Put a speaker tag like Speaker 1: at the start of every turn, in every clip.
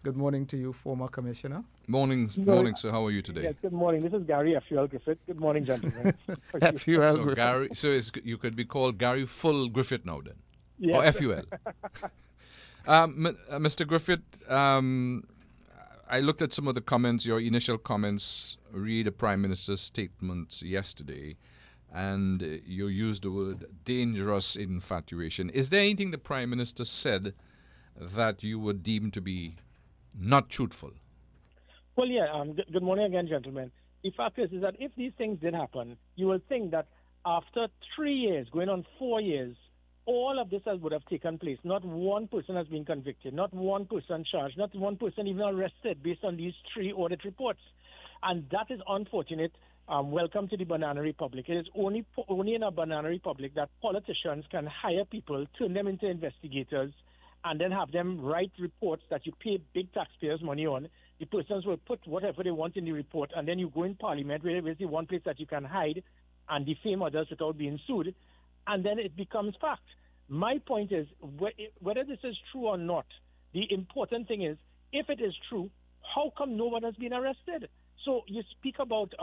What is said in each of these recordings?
Speaker 1: Good morning to you, former Commissioner.
Speaker 2: Morning, sir. How are you today?
Speaker 3: Yes, good morning. This is Gary FUL Griffith. Good morning, gentlemen.
Speaker 1: FUL
Speaker 2: So
Speaker 1: Griffith.
Speaker 2: Gary, you could be called Gary Full Griffith now then,
Speaker 3: Yes.
Speaker 2: or FUL. Mr. Griffith, I looked at some of the comments, your initial comments, read the Prime Minister's statements yesterday, and you used the word dangerous infatuation. Is there anything the Prime Minister said that you would deem to be not truthful?
Speaker 3: Well, yeah. Good morning again, gentlemen. The fact is that if these things did happen, you will think that after 3 years, going on 4 years, all of this would have taken place. Not one person has been convicted, not one person charged, not one person even arrested based on these 3 audit reports. And that is unfortunate. Welcome to the Banana Republic. It is only in a Banana Republic that politicians can hire people, turn them into investigators, and then have them write reports that you pay big taxpayers' money on. The persons will put whatever they want in the report, and then you go in Parliament, where it's the one place that you can hide and defame others without being sued, and then it becomes fact. My point is, whether this is true or not, the important thing is, if it is true, how come no one has been arrested? So you speak about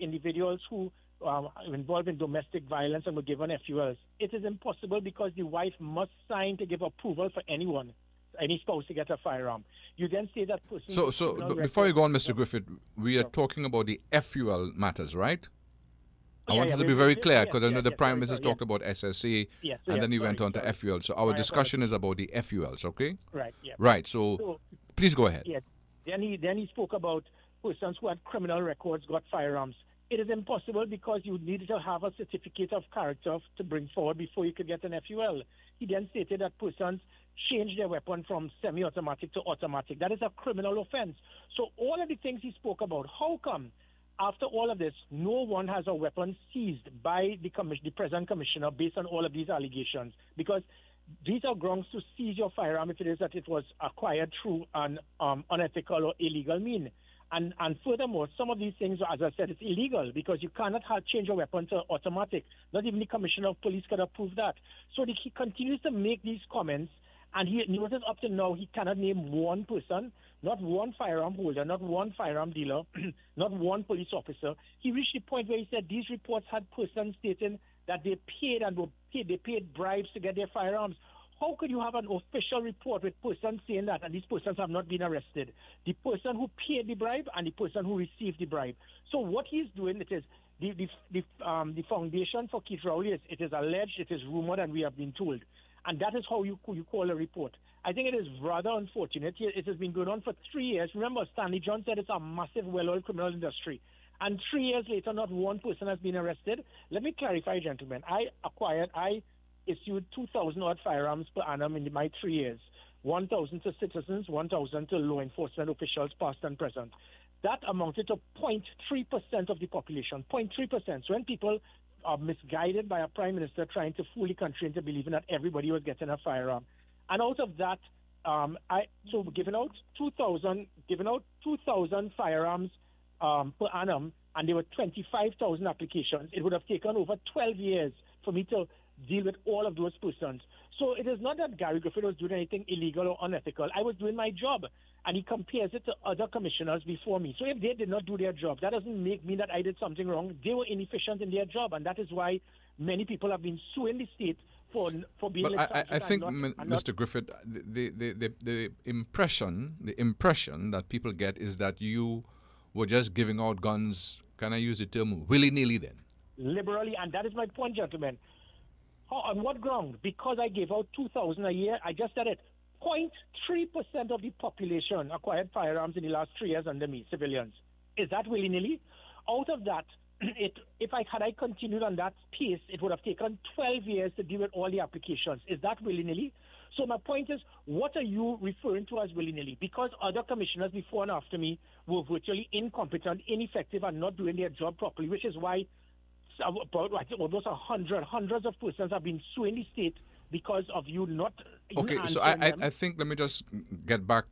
Speaker 3: individuals who are involved in domestic violence and were given FULs. It is impossible because the wife must sign to give approval for anyone, any spouse, to get a firearm. You then say that person...
Speaker 2: So before you go on, Mr. Griffith, we are talking about the FUL matters, right? I want to be very clear, because I know the Prime Minister talked about SSA, and then he went on to FUL. So our discussion is about the FULs, okay?
Speaker 3: Right, yeah.
Speaker 2: Right, so please go ahead.
Speaker 3: Yes. Then he spoke about persons who had criminal records got firearms. It is impossible because you needed to have a certificate of character to bring forward before you could get an FUL. He then stated that persons changed their weapon from semi-automatic to automatic. That is a criminal offense. So all of the things he spoke about, how come after all of this, no one has a weapon seized by the present commissioner based on all of these allegations? Because these are grounds to seize your firearm if it is that it was acquired through an unethical or illegal mean. And furthermore, some of these things, as I said, it's illegal because you cannot change your weapon to automatic. Not even the commissioner of police could approve that. So he continues to make these comments, and he noticed up to now he cannot name one person, not one firearm holder, not one firearm dealer, not one police officer. He reached the point where he said these reports had persons stating that they paid bribes to get their firearms. How could you have an official report with persons saying that and these persons have not been arrested? The person who paid the bribe and the person who received the bribe. So what he's doing, it is the foundation for Keith Rowley is, it is alleged, it is rumored, and we have been told. And that is how you call a report. I think it is rather unfortunate. It has been going on for 3 years. Remember, Stanley John said it's a massive, well-oiled criminal industry. And 3 years later, not one person has been arrested. Let me clarify, gentlemen. I issued 2,000 odd firearms per annum in my 3 years. 1,000 to citizens, 1,000 to law enforcement officials, past and present. That amounted to 0.3% of the population, 0.3%. So when people are misguided by a prime minister trying to fool the country into believing that everybody was getting a firearm, and out of that, giving out 2,000 firearms per annum, and there were 25,000 applications. It would have taken over 12 years for me to deal with all of those persons. So it is not that Gary Griffith was doing anything illegal or unethical. I was doing my job, and he compares it to other commissioners before me. So if they did not do their job, that doesn't make me that I did something wrong. They were inefficient in their job, and that is why many people have been suing the state for being.
Speaker 2: But I think, Mr. Griffith, the impression that people get is that you were just giving out guns. Can I use the term willy-nilly then?
Speaker 3: Liberally, and that is my point, gentlemen. On what ground? Because I gave out 2,000 a year. I just said it. 0.3% of the population acquired firearms in the last 3 years under me, civilians. Is that willy-nilly? Out of that, if I continued on that pace, it would have taken 12 years to deal with all the applications. Is that willy-nilly? So my point is, what are you referring to as willy-nilly? Because other commissioners before and after me were virtually incompetent, ineffective, and not doing their job properly, which is why about almost hundreds of persons have been suing the state because of you not.
Speaker 2: Okay, so I think, let me just get back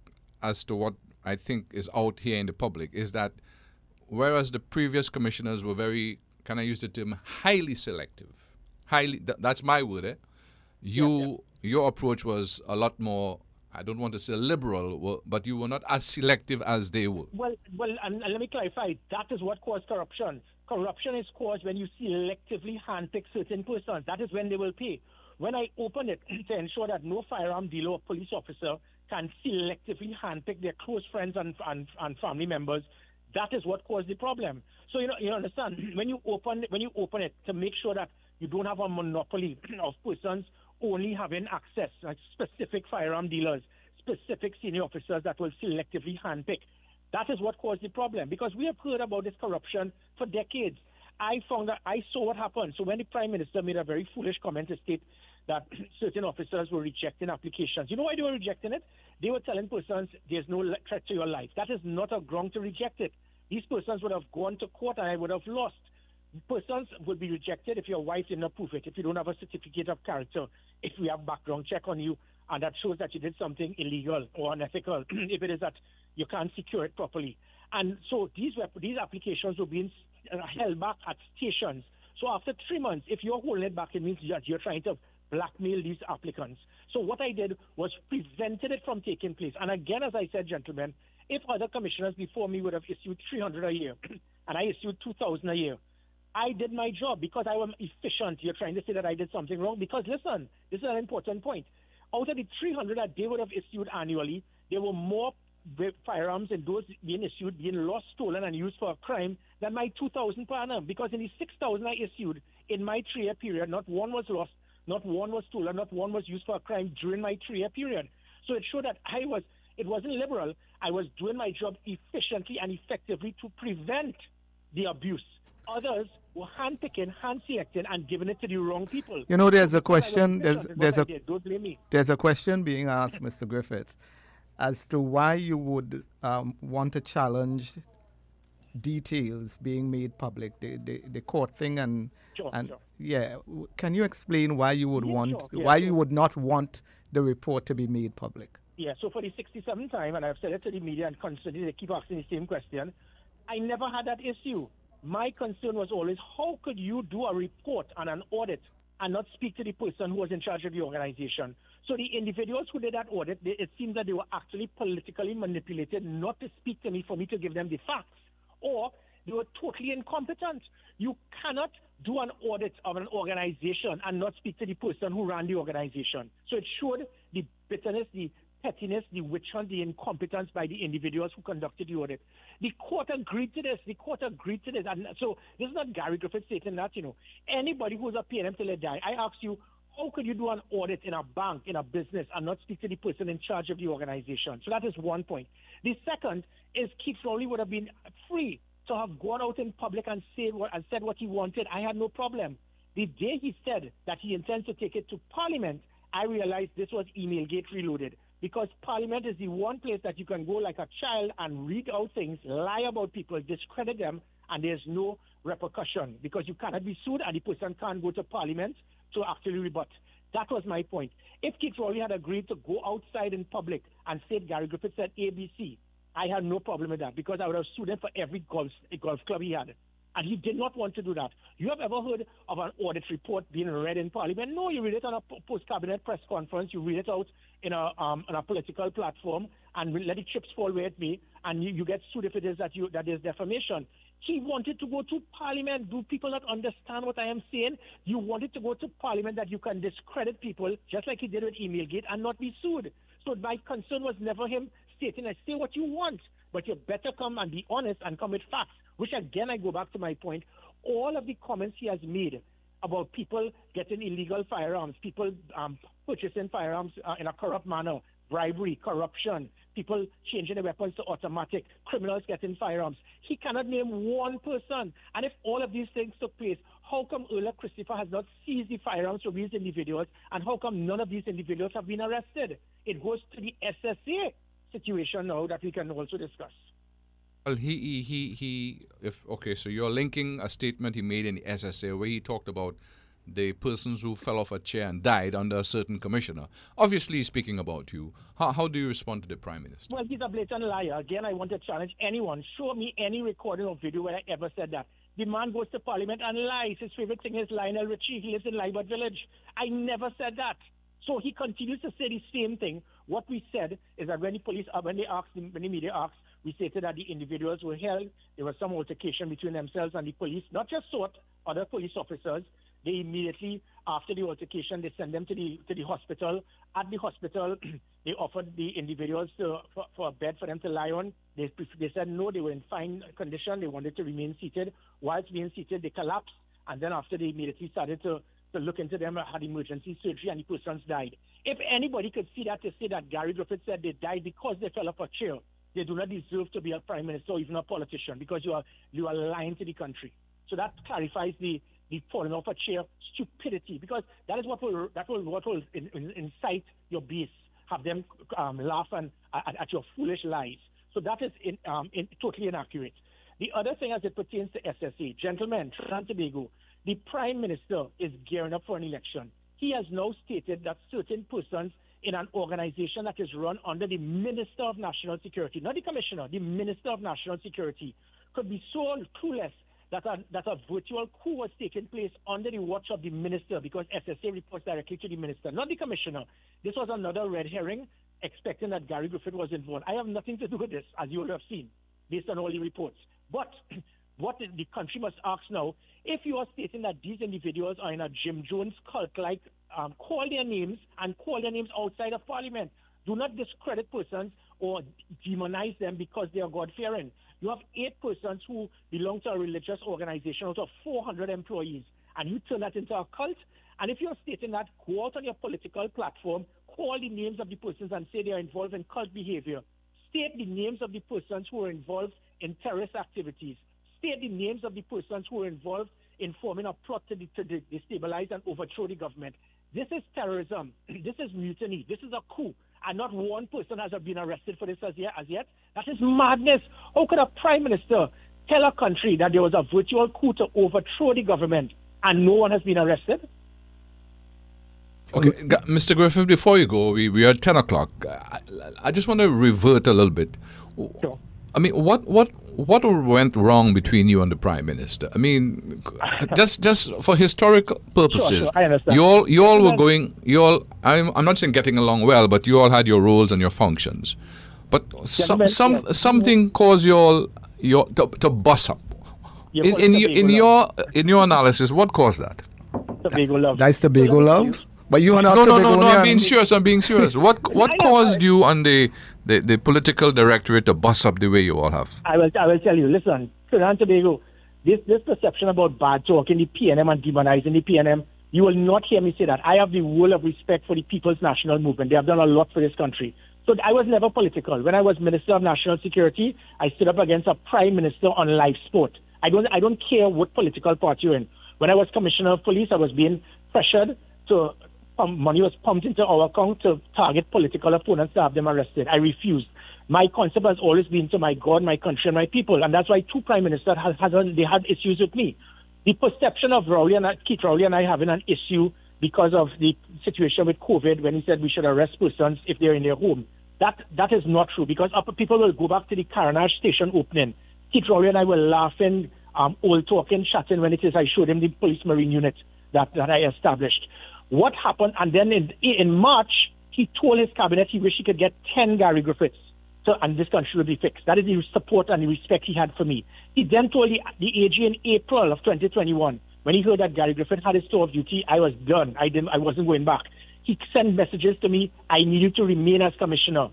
Speaker 2: as to what I think is out here in the public, is that whereas the previous commissioners were very, can I use the term, highly selective, that's my word, your approach was a lot more I don't want to say liberal, but you were not as selective as they were.
Speaker 3: Well, and let me clarify. That is what caused corruption. Corruption is caused when you selectively handpick certain persons. That is when they will pay. When I open it to ensure that no firearm dealer or police officer can selectively handpick their close friends and family members, that is what caused the problem. So you understand, when you open it to make sure that you don't have a monopoly of persons only having access, like specific firearm dealers, specific senior officers that will selectively handpick. That is what caused the problem, because we have heard about this corruption for decades. I saw what happened. So when the Prime Minister made a very foolish comment to state that certain officers were rejecting applications, you know why they were rejecting it? They were telling persons there's no threat to your life. That is not a ground to reject it. These persons would have gone to court and I would have lost. Persons would be rejected if your wife did not prove it, if you don't have a certificate of character, if we have background check on you, and that shows that you did something illegal or unethical, if it is that you can't secure it properly. And so these applications were being held back at stations. So after 3 months, if you're holding it back, it means that you're trying to blackmail these applicants. So what I did was prevented it from taking place. And again, as I said, gentlemen, if other commissioners before me would have issued 300 a year, and I issued 2,000 a year, I did my job because I was efficient. You're trying to say that I did something wrong? Because listen, this is an important point. Out of the 300 that they would have issued annually, there were more firearms and those being issued, being lost, stolen, and used for a crime than my 2,000 per annum. Because in the 6,000 I issued in my 3-year period, not one was lost, not one was stolen, not one was used for a crime during my 3-year period. So it showed that it wasn't liberal. I was doing my job efficiently and effectively to prevent the abuse. Others were handpicking, hand-selecting, and giving it to the wrong people.
Speaker 1: You know, there's a question.
Speaker 3: Don't blame me.
Speaker 1: There's a question being asked, Mr. Griffith, as to why you would want to challenge details being made public, the court thing, and
Speaker 3: Sure.
Speaker 1: yeah. Can you explain why you would you would not want the report to be made public?
Speaker 3: Yeah. So for the 67th time, and I've said it to the media, and constantly they keep asking the same question. I never had that issue. My concern was always, how could you do a report and an audit and not speak to the person who was in charge of the organization? So the individuals who did that audit, it seems that they were actually politically manipulated not to speak to me for me to give them the facts, or they were totally incompetent. You cannot do an audit of an organization and not speak to the person who ran the organization. So it showed the bitterness, the pettiness, the witch hunt, the incompetence by the individuals who conducted the audit. The court agreed to this. And so this is not Gary Griffith stating that, anybody who's a PNM till they die. I ask you, how could you do an audit in a bank, in a business, and not speak to the person in charge of the organization? So that is one point. The second is Keith Rowley would have been free to have gone out in public and said what he wanted. I had no problem. The day he said that he intends to take it to Parliament, I realized this was Emailgate reloaded. Because Parliament is the one place that you can go like a child and read out things, lie about people, discredit them, and there's no repercussion because you cannot be sued and the person can't go to Parliament to actually rebut. That was my point. If Keith Rowley had agreed to go outside in public and say Gary Griffith said ABC, I had no problem with that because I would have sued him for every golf club he had. And he did not want to do that. You have ever heard of an audit report being read in Parliament? No, you read it on a post-cabinet press conference. You read it out in a political platform and let the chips fall where it may, and you get sued if it is that is defamation. He wanted to go to Parliament. Do people not understand what I am saying? You wanted to go to Parliament that you can discredit people, just like he did with Emailgate, and not be sued. So my concern was never him stating, say what you want, but you better come and be honest and come with facts, which again, I go back to my point. All of the comments he has made about people getting illegal firearms, people purchasing firearms in a corrupt manner, bribery, corruption, people changing their weapons to automatic, criminals getting firearms. He cannot name one person. And if all of these things took place, how come Earl Christopher has not seized the firearms from these individuals, and how come none of these individuals have been arrested? It goes to the SSA situation now that we can also discuss.
Speaker 2: Well, so you're linking a statement he made in the SSA where he talked about the persons who fell off a chair and died under a certain commissioner. Obviously speaking about you. How do you respond to the Prime Minister?
Speaker 3: Well, he's a blatant liar. Again, I want to challenge anyone. Show me any recording or video where I ever said that. The man goes to Parliament and lies. His favorite thing is Lionel Richie. He lives in Libert Village. I never said that. So he continues to say the same thing What we said is that when the media asked, we stated that the individuals were held. There was some altercation between themselves and the police, not just sought other police officers. They immediately, after the altercation, they sent them to the hospital. At the hospital, they offered the individuals for a bed for them to lie on. They said no, they were in fine condition. They wanted to remain seated. Whilst being seated, they collapsed. And then after they immediately started to look into them, had emergency surgery, and the persons died. If anybody could see that to say that Gary Griffith said they died because they fell off a chair, they do not deserve to be a prime minister or even a politician, because you are lying to the country. So that clarifies the falling off a chair stupidity, because that is what will incite your base, have them laugh at your foolish lies. So that is totally inaccurate. The other thing as it pertains to SSA, gentlemen, Trinidad and Tobago, the Prime Minister is gearing up for an election. He has now stated that certain persons in an organization that is run under the Minister of National Security, not the Commissioner, the Minister of National Security, could be so clueless that a virtual coup was taking place under the watch of the Minister, because SSA reports directly to the Minister, not the Commissioner. This was another red herring, expecting that Gary Griffith was involved. I have nothing to do with this, as you will have seen, based on all the reports. But what the country must ask now, if you are stating that these individuals are in a Jim Jones cult-like, call their names and call their names outside of Parliament. Do not discredit persons or demonize them because they are God-fearing. You have 8 persons who belong to a religious organization out of 400 employees, and you turn that into a cult. And if you're stating that, go out on your political platform, call the names of the persons and say they are involved in cult behavior. State the names of the persons who are involved in terrorist activities. State the names of the persons who are involved in forming a plot to destabilize and overthrow the government. This is terrorism. This is mutiny. This is a coup. And not one person has been arrested for this as yet. That is madness. How could a prime minister tell a country that there was a virtual coup to overthrow the government and no one has been arrested?
Speaker 2: Okay, Mr. Griffith, before you go, we are at 10 o'clock. I just want to revert a little bit.
Speaker 3: Sure.
Speaker 2: I mean, what went wrong between you and the Prime Minister? I mean, just for historical purposes,
Speaker 3: sure, I understand.
Speaker 2: you all were going. I'm not saying getting along well, but you all had your roles and your functions. But something caused you all to bust up. In your analysis, what caused that?
Speaker 3: Tobago love.
Speaker 1: That's Tobago love. But you are not
Speaker 2: No. I'm being serious. What caused you and the political directorate to bust up the way you all have?
Speaker 3: I will tell you. Listen, Trinidad and Tobago, this perception about bad talk in the PNM and demonizing the PNM, you will not hear me say that. I have the world of respect for the People's National Movement. They have done a lot for this country. So I was never political. When I was Minister of National Security, I stood up against a Prime Minister on live sport. I don't care what political party you're in. When I was Commissioner of Police, I was being pressured to money was pumped into our account to target political opponents to have them arrested. I refused. My concept has always been to my God, my country, and my people, and that's why 2 prime ministers had issues with me. The perception of Keith Rowley and I having an issue because of the situation with COVID, when he said we should arrest persons if they're in their home, that is not true, because people will go back to the Carnage station opening. Keith Rowley and I were laughing, old talking, chatting when I showed him the police marine unit that I established. What happened? And then in March, he told his cabinet he wished he could get 10 Gary Griffiths, and this country would be fixed. That is the support and the respect he had for me. He then told the AG in April of 2021, when he heard that Gary Griffith had his tour of duty, I was done. I wasn't going back. He sent messages to me, I need you to remain as commissioner.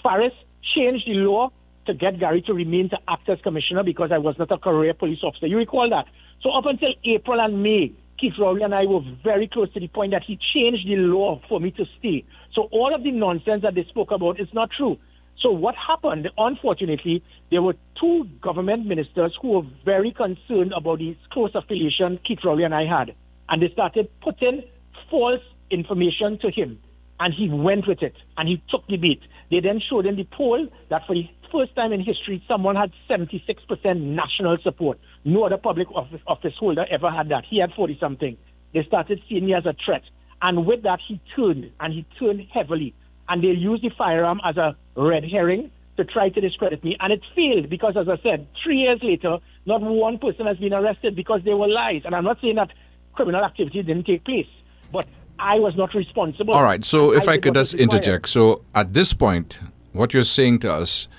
Speaker 3: Faris changed the law to get Gary to remain to act as commissioner because I was not a career police officer. You recall that? So up until April and May, Keith Rowley and I were very close to the point that he changed the law for me to stay. So all of the nonsense that they spoke about is not true. So what happened, unfortunately, there were 2 government ministers who were very concerned about the close affiliation Keith Rowley and I had. And they started putting false information to him. And he went with it. And he took the bait. They then showed in the poll that for the first time in history, someone had 76% national support. No other public office holder ever had that. He had 40-something. They started seeing me as a threat. And with that, he turned heavily. And they used the firearm as a red herring to try to discredit me. And it failed because, as I said, 3 years later, not one person has been arrested because they were lies. And I'm not saying that criminal activity didn't take place. But I was not responsible.
Speaker 2: All right. So if I
Speaker 3: did
Speaker 2: could
Speaker 3: what was
Speaker 2: just
Speaker 3: required.
Speaker 2: interject. So at this point, what you're saying to us,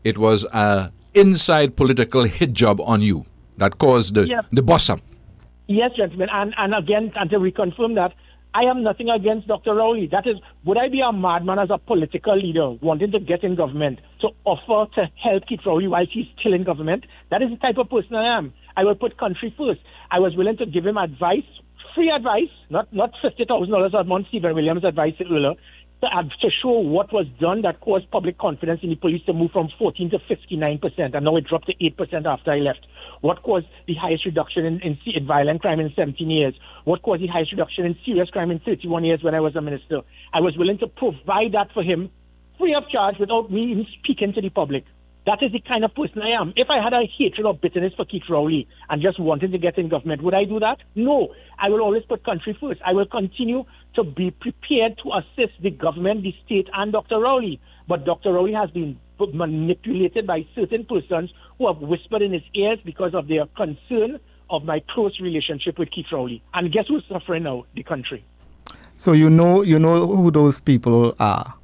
Speaker 2: it was a inside political hit job on you that caused the bust up.
Speaker 3: Yes, gentlemen. And again, and to reconfirm that, I am nothing against Dr. Rowley. That is, would I be a madman as a political leader wanting to get in government to offer to help Keith Rowley while he's still in government? That is the type of person I am. I will put country first. I was willing to give him advice, free advice, not $50,000 a month, Stephen Williams' advice earlier, to show what was done that caused public confidence in the police to move from 14 to 59%, and now it dropped to 8% after I left. What caused the highest reduction in violent crime in 17 years? What caused the highest reduction in serious crime in 31 years when I was a minister? I was willing to provide that for him free of charge without me even speaking to the public. That is the kind of person I am. If I had a hatred or bitterness for Keith Rowley and just wanted to get in government, would I do that? No. I will always put country first. I will continue to be prepared to assist the government, the state, and Dr. Rowley. But Dr. Rowley has been manipulated by certain persons who have whispered in his ears because of their concern of my close relationship with Keith Rowley. And guess who's suffering now? The country.
Speaker 1: So you know who those people are?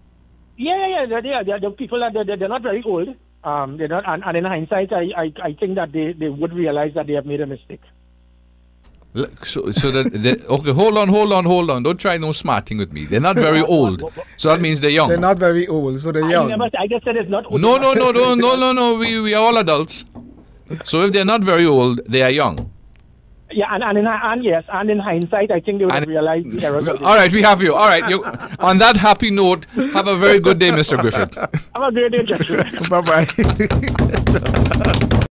Speaker 3: Yeah. They're people that they're not very old. They're not, and in hindsight, I think that they would realize that they have made a mistake.
Speaker 2: So okay, hold on. Don't try no smarting with me. They're not very old, so that means they're young.
Speaker 1: They're not very old, so they're young.
Speaker 3: I just said it's not old.
Speaker 2: No. We are all adults. So if they're not very old, they are young.
Speaker 3: Yeah, and in hindsight, I think they would have realized the error.
Speaker 2: All right, we have you. All right, on that happy note, have a very good day, Mr. Griffith.
Speaker 3: Have a great day, gentlemen.
Speaker 1: Bye-bye.